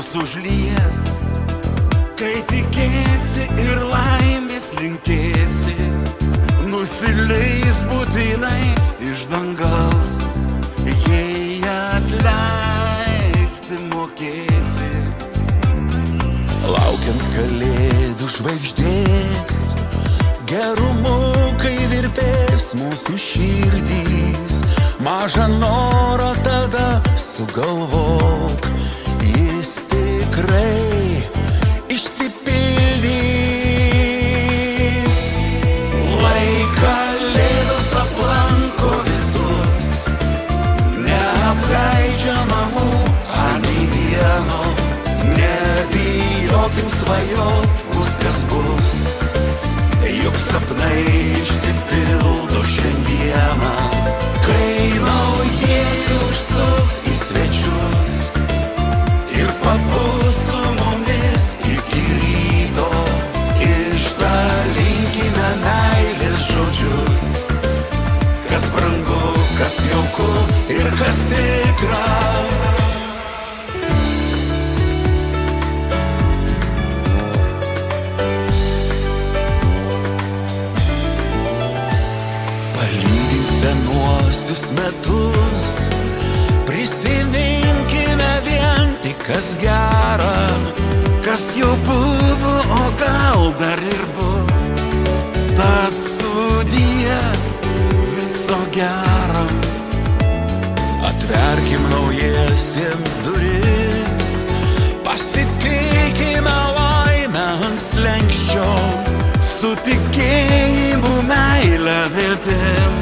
mus užlies, kai tikėsi ir laimės linkėsi, nusileis būtinai iš dangaus, jei atleisti mokėsi. Laukiant kalėdų žvaigždės, gerumu, kai virpės mūsų širdys, mažą norą tada sugalvok, jis tikrai išsipildys. Lai kalėdos aplanko visus, neapleidžia namų anei vieno, nebijokim svajot, bus kas bus, juk sapnai išsipildo šiandieną, kai naujieji užsuks į svečius ir pabus su mumis iki ryto. Išdalinkime meilės žodžius, kas brangu, kas jauku ir kas tikra. Palydint senuosius metus, prisiminkime vien tik kas gera, kas jau buvo, o gal dar ir bus. Tad sudie, viso gero. Atverkim naujiesiems duris, pasitikime laimę ant slenksčio, su tikėjimu, meile, viltim.